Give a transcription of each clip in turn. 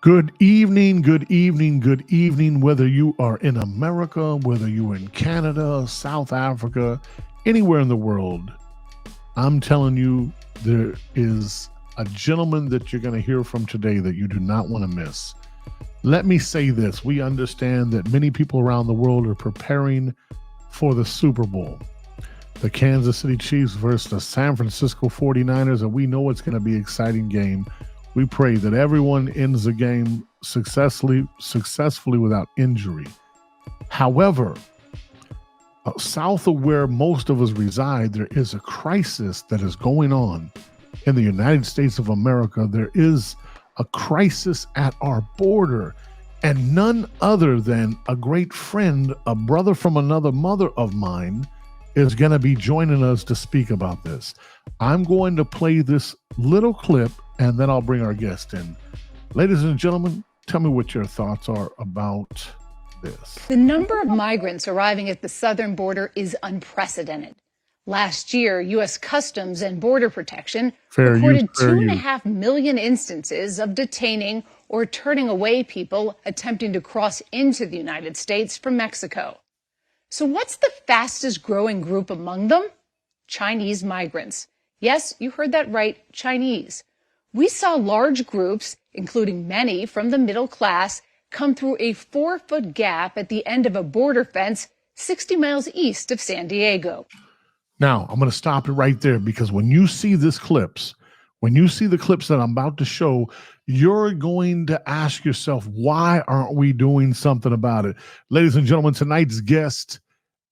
Good evening, whether you are in America, whether you're in Canada, South Africa, anywhere in the world. I'm telling you, there is a gentleman that you're going to hear from today that you do not want to miss. Let me say this. We understand that many people around the world are preparing for the Super Bowl. The Kansas City Chiefs versus the San Francisco 49ers, and we know it's going to be an exciting game. We pray that everyone ends the game successfully without injury. However, south of where most of us reside, there is a crisis that is going on in the United States of America. There is a crisis at our border, and none other than a great friend, a brother from another mother of mine, is going to be joining us to speak about this. I'm going to play this little clip and then I'll bring our guest in. Ladies and gentlemen, tell me what your thoughts are about this. The number of migrants arriving at the southern border is unprecedented. Last year, U.S. Customs and Border Protection recorded 2.5 million instances of detaining or turning away people attempting to cross into the United States from Mexico. So what's the fastest growing group among them? Chinese migrants. Yes, you heard that right, Chinese. We saw large groups, including many from the middle class, come through a 4-foot gap at the end of a border fence 60 miles east of San Diego. Now, I'm going to stop it right there because when you see the clips that I'm about to show, you're going to ask yourself, why aren't we doing something about it? Ladies and gentlemen, tonight's guest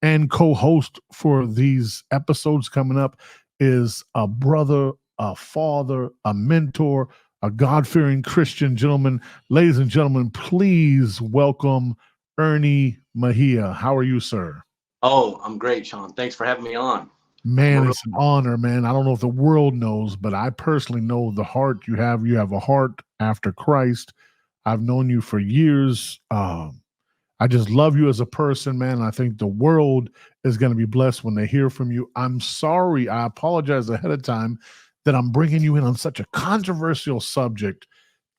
and co-host for these episodes coming up is a brother, a father, a mentor, a God-fearing Christian gentleman. Ladies and gentlemen, please welcome Ernie Mejia. How are you, sir? Oh, I'm great, Shawn. Thanks for having me on. Man, it's an honor, man. I don't know if the world knows, but I personally know the heart you have. You have a heart after Christ. I've known you for years. I just love you as a person, man. I think the world is going to be blessed when they hear from you. I'm sorry. I apologize ahead of time that I'm bringing you in on such a controversial subject,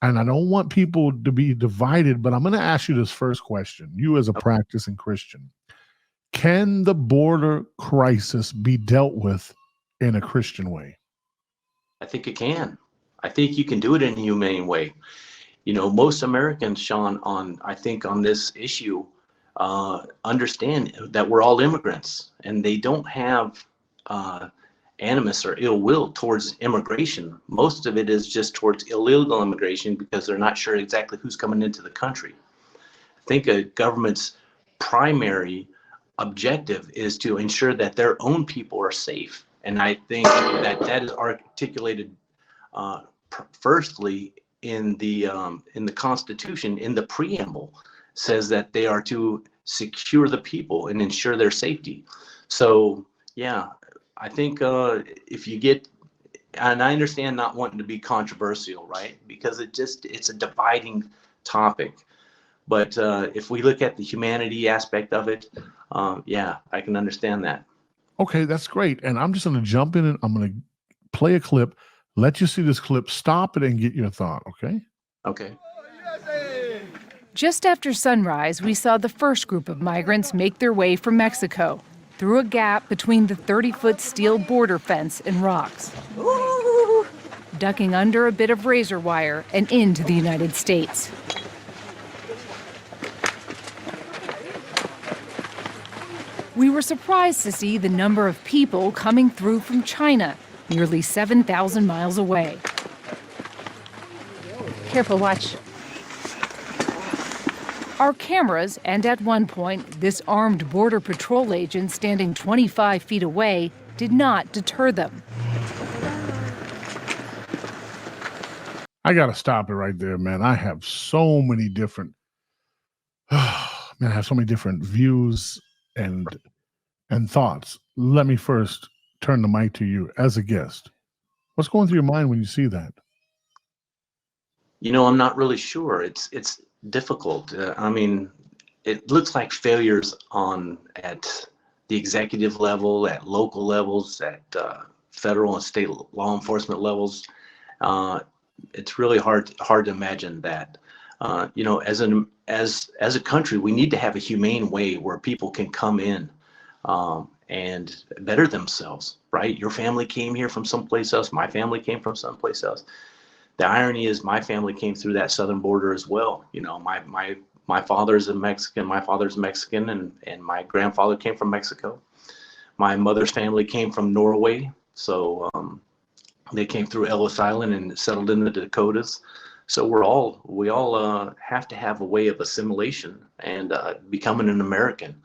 and I don't want people to be divided, but I'm going to ask you this first question. You as a practicing Christian, can the border crisis be dealt with in a Christian way? I think it can. I think you can do it in a humane way. You know, most Americans, Shawn, I think on this issue, understand that we're all immigrants, and they don't have animus or ill will towards immigration. Most of it is just towards illegal immigration because they're not sure exactly who's coming into the country. I think a government's primary objective is to ensure that their own people are safe, and I think that is articulated firstly in the Constitution. In the preamble says that they are to secure the people and ensure their safety. So yeah, I think if you get, and I understand not wanting to be controversial, right? Because it's a dividing topic. But if we look at the humanity aspect of it, yeah, I can understand that. Okay, that's great. And I'm just going to jump in and I'm going to play a clip, let you see this clip, stop it and get your thought, okay? Okay. Just after sunrise, we saw the first group of migrants make their way from Mexico through a gap between the 30-foot steel border fence and rocks, ducking under a bit of razor wire and into the United States. We were surprised to see the number of people coming through from China, nearly 7,000 miles away. Careful, watch. Our cameras, and at one point, this armed Border Patrol agent standing 25 feet away, did not deter them. I got to stop it right there, man. I have so many different, views and thoughts. Let me first turn the mic to you as a guest. What's going through your mind when you see that? You know, I'm not really sure. It's difficult. I mean, it looks like failures at the executive level, at local levels, at federal and state law enforcement levels. It's really hard to imagine that as a country, we need to have a humane way where people can come in and better themselves, right? Your family came here from someplace else. My family came from someplace else. The irony is my family came through that southern border as well. My father's a Mexican, my father's Mexican, and my grandfather came from Mexico. My mother's family came from Norway. So they came through Ellis Island and settled in the Dakotas. So we all have to have a way of assimilation and becoming an American.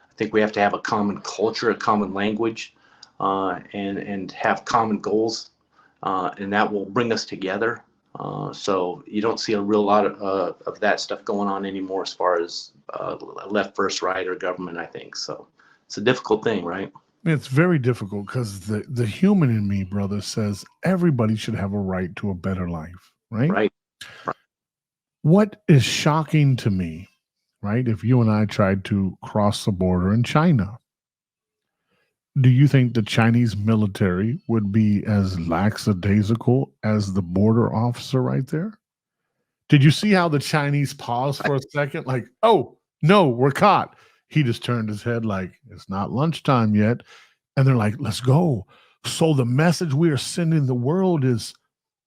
I think we have to have a common culture, a common language, and have common goals, and that will bring us together. So you don't see a real lot of that stuff going on anymore as far as left versus right or government, I think. So it's a difficult thing, right? It's very difficult because the human in me, brother, says everybody should have a right to a better life, right? Right. What is shocking to me, right? If you and I tried to cross the border in China, do you think the Chinese military would be as lackadaisical as the border officer right there? Did you see how the Chinese paused for a second? Like, oh, no, we're caught. He just turned his head like, it's not lunchtime yet. And they're like, let's go. So the message we are sending the world is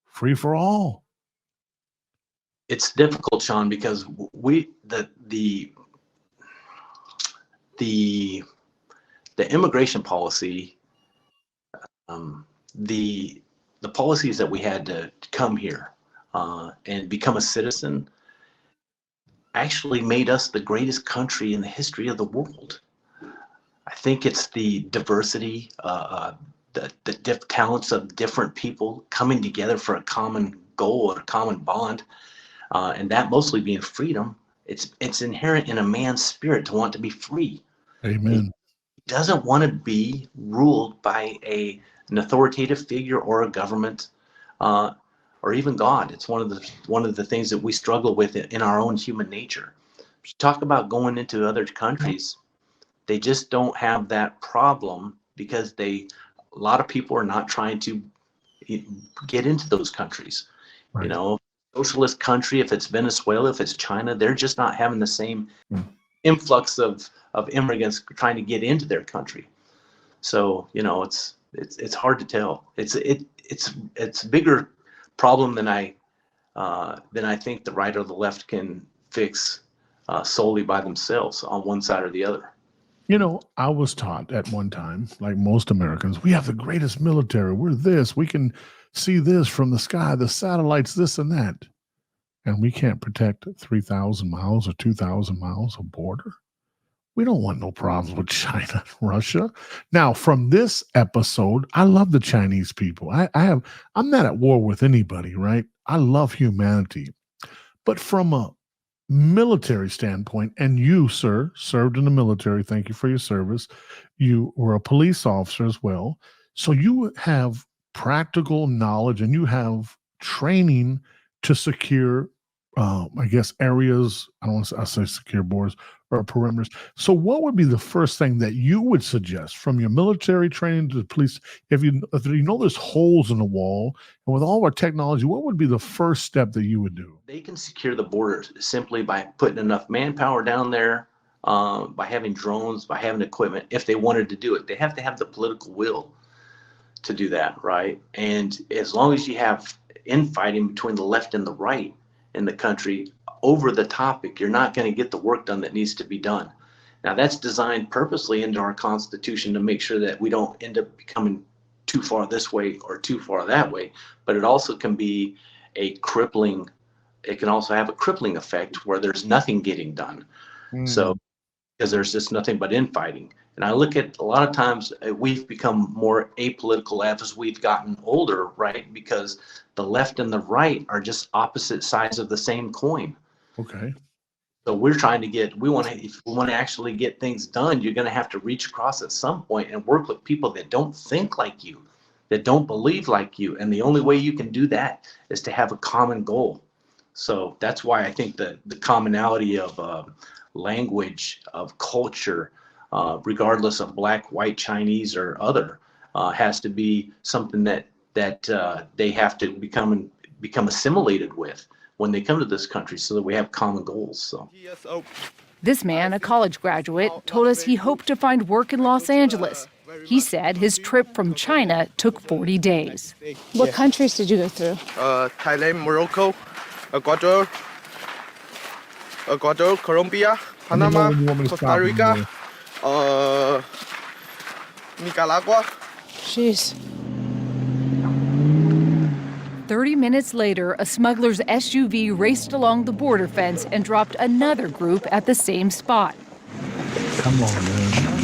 free for all. It's difficult, Shawn, because the immigration policy, the policies that we had to come here and become a citizen actually made us the greatest country in the history of the world. I think it's the diversity, the talents of different people coming together for a common goal or a common bond, and that mostly being freedom. It's inherent in a man's spirit to want to be free. Amen. He doesn't want to be ruled by an authoritative figure or a government, or even God. It's one of the things that we struggle with in our own human nature. If you talk about going into other countries, they just don't have that problem because a lot of people are not trying to get into those countries. Right. Socialist country, if it's Venezuela, if it's China, they're just not having the same influx of immigrants trying to get into their country. So it's hard to tell. It's a bigger problem than I think the right or the left can fix solely by themselves on one side or the other. I was taught at one time, like most Americans, we have the greatest military. We're this. We can see this from the sky, the satellites, this and that. And we can't protect 3,000 miles or 2,000 miles of border. We don't want no problems with China and Russia. Now, from this episode, I love the Chinese people. I'm not at war with anybody, right? I love humanity. But from a military standpoint, and you, sir, served in the military. Thank you for your service. You were a police officer as well. So you have practical knowledge and you have training to secure, areas. I don't want to say secure borders or perimeters. So what would be the first thing that you would suggest from your military training to the police? If you know there's holes in the wall, and with all our technology, what would be the first step that you would do? They can secure the borders simply by putting enough manpower down there, by having drones, by having equipment. If they wanted to do it, they have to have the political will to do that, right? And as long as you have infighting between the left and the right in the country over the topic, you're not going to get the work done that needs to be done. Now, that's designed purposely into our Constitution to make sure that we don't end up becoming too far this way or too far that way, but it also can be it can also have a crippling effect where there's nothing getting done. So, because there's just nothing but infighting. And I look at a lot of times we've become more apolitical as we've gotten older, right? Because the left and the right are just opposite sides of the same coin. Okay. So if we want to actually get things done, you're going to have to reach across at some point and work with people that don't think like you, that don't believe like you. And the only way you can do that is to have a common goal. So that's why I think the commonality of language, of culture, regardless of black, white, Chinese, or other, has to be something that they have to become assimilated with. when they come to this country, so that we have common goals. So. This man, a college graduate, told us he hoped to find work in Los Angeles. He said his trip from China took 40 days. What countries did you go through? Thailand, Morocco, Ecuador, Colombia, Panama, Costa Rica, Nicaragua. Jeez. 30 minutes later, a smuggler's SUV raced along the border fence and dropped another group at the same spot. Come on, man.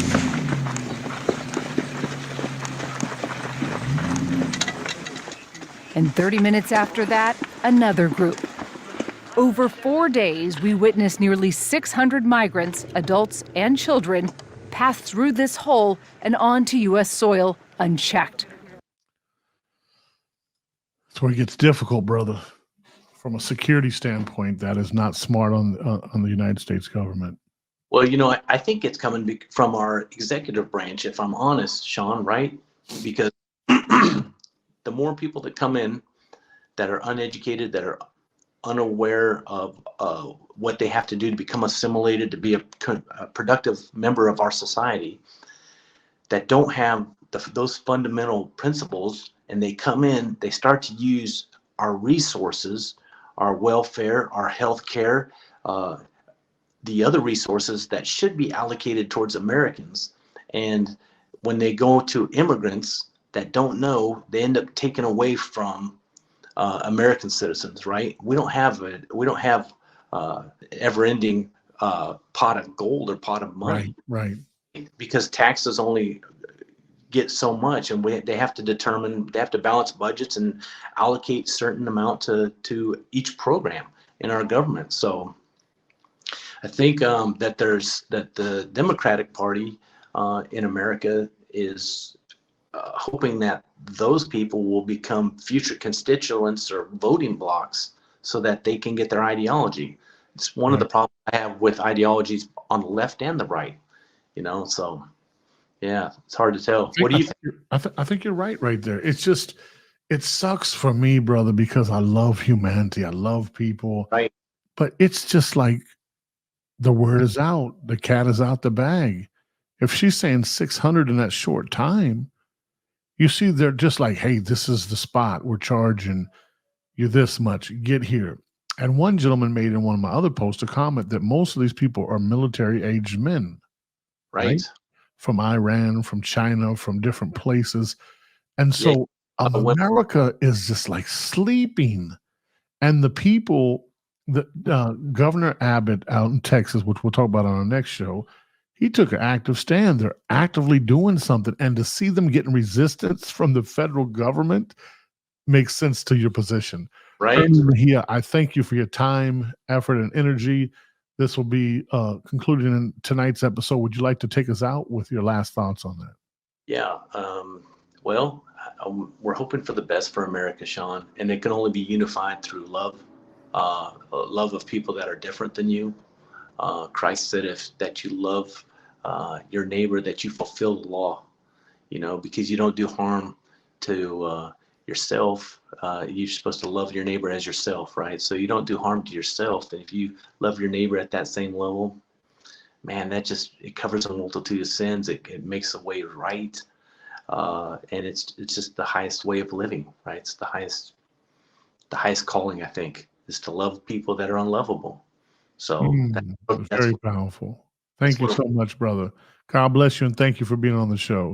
And 30 minutes after that, another group. Over 4 days, we witnessed nearly 600 migrants, adults and children, pass through this hole and onto U.S. soil unchecked. That's where it gets difficult, brother. From a security standpoint, that is not smart on the United States government. Well, you know, I think it's coming from our executive branch, if I'm honest, Shawn, right? Because the more people that come in that are uneducated, that are unaware of what they have to do to become assimilated, to be a productive member of our society, that don't have those fundamental principles, and they come in, they start to use our resources, our welfare, our health care, the other resources that should be allocated towards Americans. And when they go to immigrants that don't know, they end up taking away from American citizens, right? We don't have ever-ending pot of gold or pot of money, right? Because taxes only get so much, and they have to balance budgets and allocate certain amount to each program in our government. So I think that the Democratic Party in America is hoping that those people will become future constituents or voting blocks so that they can get their ideology. It's one of the problems I have with ideologies on the left and the right, you know, so yeah, it's hard to tell. What do you think? I think you're right there. It's just, it sucks for me, brother, because I love humanity. I love people. Right. But it's just like the word is out. The cat is out the bag. If she's saying 600 in that short time, you see, they're just like, hey, this is the spot. We're charging you this much. Get here. And one gentleman made in one of my other posts a comment that most of these people are military-aged men. Right. From Iran, from China, from different places. And so America is just like sleeping. And the people, Governor Abbott out in Texas, which we'll talk about on our next show, he took an active stand. They're actively doing something. And to see them getting resistance from the federal government makes sense to your position. Right. Ernie Mejia, I thank you for your time, effort, and energy. This will be concluded in tonight's episode. Would you like to take us out with your last thoughts on that? Yeah. Well, we're hoping for the best for America, Shawn, and it can only be unified through love, love of people that are different than you. Christ said that you love your neighbor, that you fulfill the law, you know, because you don't do harm to yourself. You're supposed to love your neighbor as yourself, right? So you don't do harm to yourself. And if you love your neighbor at that same level, man, it covers a multitude of sins. It makes the way right. And it's just the highest way of living, right? It's the highest calling, I think, is to love people that are unlovable. So that's very powerful. Thank you so much, brother. God bless you, and thank you for being on the show.